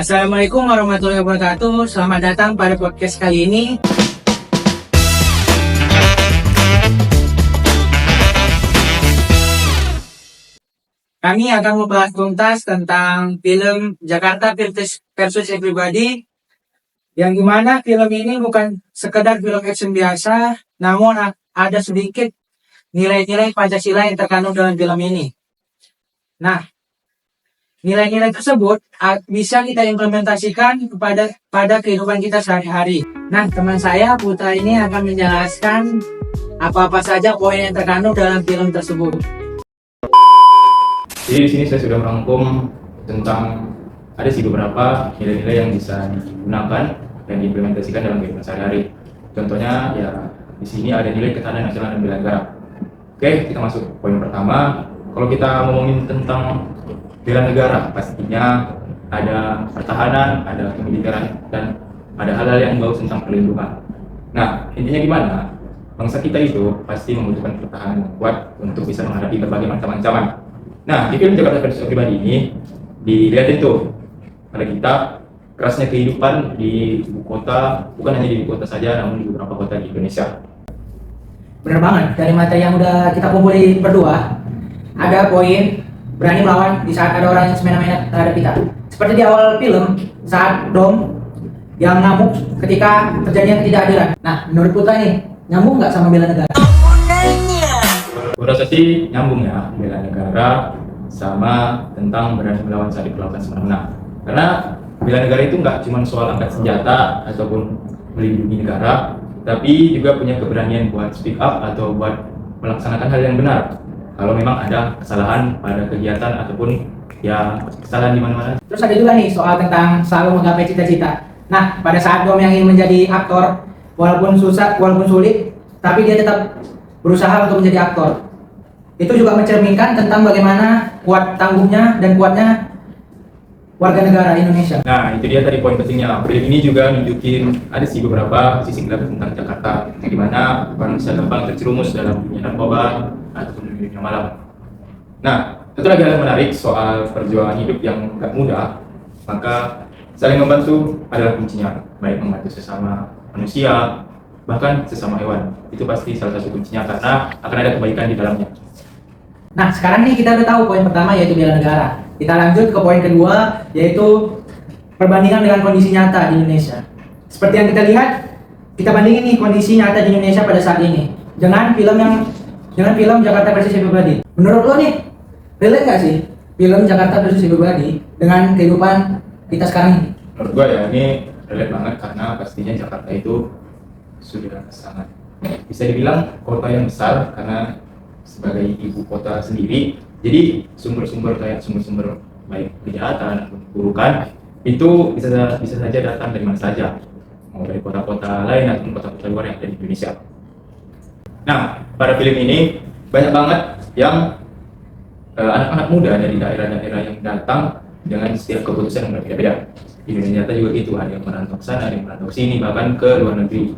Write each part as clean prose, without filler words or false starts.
Assalamualaikum warahmatullahi wabarakatuh. Selamat datang pada podcast kali ini. Kami akan membahas tuntas tentang film Jakarta versus Everybody, yang dimana film ini bukan sekedar film action biasa, namun ada sedikit nilai-nilai Pancasila yang terkandung dalam film ini. Nah, nilai-nilai tersebut bisa kita implementasikan pada kehidupan kita sehari-hari. Nah, teman saya Putra ini akan menjelaskan apa-apa saja poin yang terkandung dalam film tersebut. Jadi di sini saya sudah merangkum tentang ada beberapa nilai-nilai yang bisa digunakan dan diimplementasikan dalam kehidupan sehari-hari. Contohnya ya di sini ada nilai ketahanan nasional dan bela negara. Oke, kita masuk poin pertama. Kalau kita ngomongin tentang bela negara, pastinya ada pertahanan, ada kemiliteran, dan ada hal-hal yang berbau tentang perlindungan. Nah, intinya gimana? Bangsa kita itu pasti membutuhkan pertahanan yang kuat untuk bisa menghadapi berbagai macam ancaman. Nah, di film Jakarta versus Everybody ini dilihatin tuh pada kita kerasnya kehidupan di ibu kota, bukan hanya di ibu kota saja, namun di beberapa kota di Indonesia. Bener banget, dari materi yang udah kita kumpulin berdua, ada poin berani melawan di saat ada orang yang semena-mena terhadap kita. Seperti di awal film, saat Dom yang ngamuk ketika terjadinya ketidakadilan. Nah, menurut Putra nih, nyambung nggak sama bela negara? Gue rasa sih nyambung ya, bela negara sama tentang berani melawan saat diperlakukan semena-mena. Karena bela negara itu nggak cuma soal angkat senjata ataupun melindungi negara, tapi juga punya keberanian buat speak up atau buat melaksanakan hal yang benar. Kalau memang ada kesalahan pada kegiatan ataupun ya kesalahan di mana-mana. Terus ada juga nih soal tentang selalu menggapai cita-cita. Nah, pada saat Dom yang ingin menjadi aktor, walaupun susah, walaupun sulit, tapi dia tetap berusaha untuk menjadi aktor. Itu juga mencerminkan tentang bagaimana kuat tangguhnya dan kuatnya warga negara Indonesia. Nah, itu dia tadi poin pentingnya. Film ini juga nunjukin ada sih beberapa sisi gelap tentang Jakarta, yang dimana orang bisa gampang terjerumus dalam dunia narkoba ataupun dunia malam. Nah, itu lagi hal yang menarik soal perjuangan hidup yang gak mudah. Maka saling membantu adalah kuncinya, baik membantu sesama manusia, bahkan sesama hewan. Itu pasti salah satu kuncinya karena akan ada kebaikan di dalamnya. Nah, sekarang nih kita udah tahu poin pertama yaitu bela negara. Kita lanjut ke poin kedua yaitu perbandingan dengan kondisi nyata di Indonesia. Seperti yang kita lihat, kita bandingin nih kondisi nyata di Indonesia pada saat ini dengan film Jakarta versus Everybody. Menurut lo nih, relate nggak sih film Jakarta versus Everybody dengan kehidupan kita sekarang ini? Menurut gua ya ini relate banget karena pastinya Jakarta itu sudah sangat bisa dibilang kota yang besar karena sebagai ibu kota sendiri, jadi sumber-sumber baik kejahatan atau keburukan itu bisa saja datang dari mana saja, mau dari kota-kota lain ataupun kota-kota luar yang ada di Indonesia. Nah, pada film ini banyak banget yang anak-anak muda dari daerah-daerah yang datang dengan setiap keputusan yang berbeda-beda. Di Indonesia juga gitu, ada yang merantau ke sana, ada yang merantau ke sini, bahkan ke luar negeri.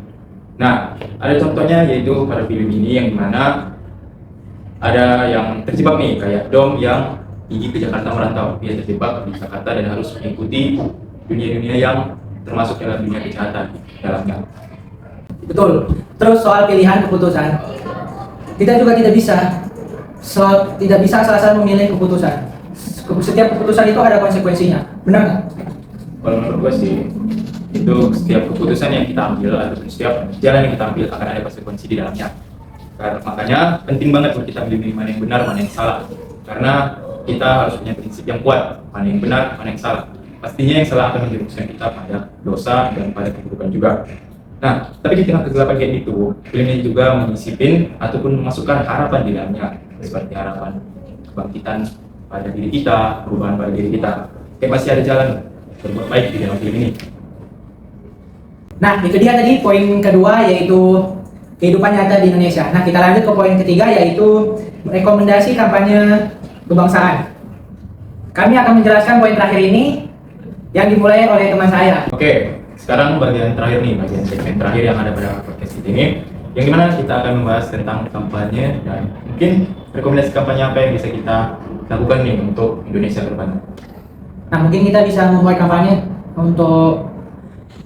Nah, ada contohnya yaitu pada film ini yang dimana ada yang terjebak nih, kayak Dom yang pergi ke Jakarta merantau. Dia terjebak di Jakarta dan harus mengikuti dunia-dunia yang termasuk dalam dunia kejahatan dalamnya. Betul. Terus soal pilihan keputusan, kita juga tidak bisa asal-asalan memilih keputusan. Setiap keputusan itu ada konsekuensinya, benar nggak? Kalau menurut gue sih, itu setiap keputusan yang kita ambil ataupun setiap jalan yang kita ambil akan ada konsekuensi di dalamnya. Karena makanya penting banget buat kita memilih mana yang benar, mana yang salah. Karena kita harus punya prinsip yang kuat, mana yang benar, mana yang salah. Pastinya yang salah akan menjerumuskan kita pada dosa dan pada keburukan juga. Nah, tapi di tengah kegelapan kayak itu, film ini juga menyisipin ataupun memasukkan harapan di dalamnya, seperti harapan kebangkitan pada diri kita, perubahan pada diri kita. Kayak masih ada jalan berbuat baik di dalam film ini. Nah, itu dia tadi poin kedua yaitu kehidupan nyata di Indonesia. Nah, kita lanjut ke poin ketiga yaitu rekomendasi kampanye kebangsaan. Kami akan menjelaskan poin terakhir ini yang dimulai oleh teman saya. Oke, sekarang bagian terakhir nih, bagian segmen terakhir yang ada pada podcast ini, yang dimana kita akan membahas tentang kampanye dan mungkin rekomendasi kampanye apa yang bisa kita lakukan nih untuk Indonesia ke depan. Nah, mungkin kita bisa membuat kampanye untuk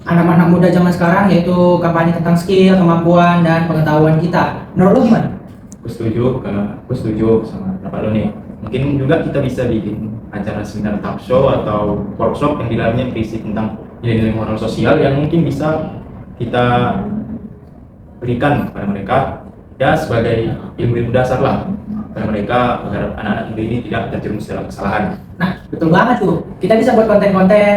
anak-anak muda zaman sekarang, yaitu kampanye tentang skill, kemampuan, dan pengetahuan kita. Menurut lu gimana? Aku setuju sama pendapat lo nih. Mungkin juga kita bisa bikin acara seminar talk show atau workshop yang di dalamnya berisi tentang nilai-nilai moral sosial yang mungkin bisa kita berikan kepada mereka ya sebagai ilmu dasar lah kepada mereka agar anak-anak muda ini tidak terjerumus dalam kesalahan. Nah, betul banget tuh. Kita bisa buat konten-konten,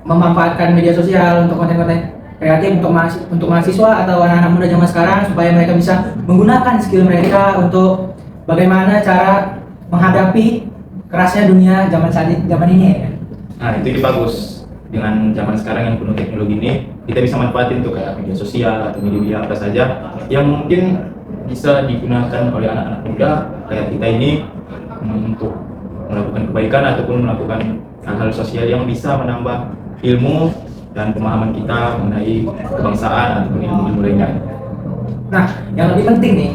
memanfaatkan media sosial untuk konten-konten kreatif untuk mahasiswa atau anak-anak muda zaman sekarang supaya mereka bisa menggunakan skill mereka untuk bagaimana cara menghadapi kerasnya dunia zaman ini ya. Nah itu bagus, dengan zaman sekarang yang penuh teknologi ini kita bisa manfaatin tuh kayak media sosial atau media apa saja yang mungkin bisa digunakan oleh anak-anak muda kayak kita ini untuk melakukan kebaikan ataupun melakukan hal-hal sosial yang bisa menambah ilmu dan pemahaman kita mengenai kebangsaan ataupun ilmu-ilmu lainnya. Nah, yang lebih penting nih,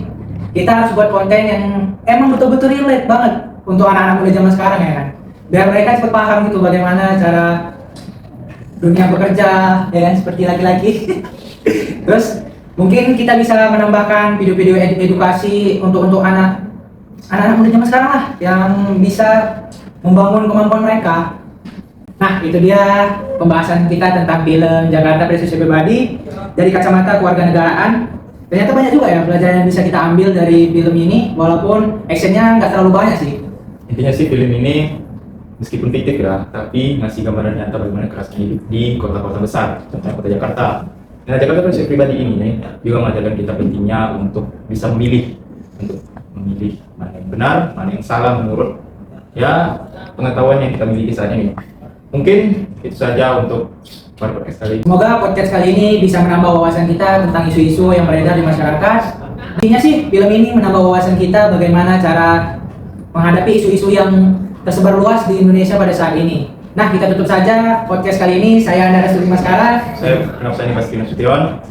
kita harus buat konten yang emang betul-betul relate banget untuk anak-anak muda zaman sekarang ya kan. Biar mereka cepat paham gitu bagaimana cara dunia bekerja, ya kan, seperti laki-laki. Terus mungkin kita bisa menambahkan video-video edukasi untuk anak-anak muda zaman sekarang lah yang bisa membangun kemampuan mereka. Nah, itu dia pembahasan kita tentang film Jakarta Prestasi Pribadi dari kacamata kewarganegaraan. Ternyata banyak juga ya pelajaran yang bisa kita ambil dari film ini, walaupun actionnya nggak terlalu banyak sih. Intinya sih film ini meskipun fiktif ya, tapi ngasih gambaran nyata bagaimana kerasnya hidup di kota-kota besar, contohnya kota Jakarta. Nah, Jakarta Prestasi Pribadi ini juga mengajarkan kita pentingnya untuk bisa memilih mana yang benar, mana yang salah menurut ya pengetahuan yang kita miliki saat ini. Mungkin itu saja untuk podcast kali ini. Semoga podcast kali ini bisa menambah wawasan kita tentang isu-isu yang beredar di masyarakat. Intinya sih film ini menambah wawasan kita bagaimana cara menghadapi isu-isu yang tersebar luas di Indonesia pada saat ini. Nah, kita tutup saja podcast kali ini. Saya Andara Sudi Maskara. Saya Pranab Sani Baskino Sution.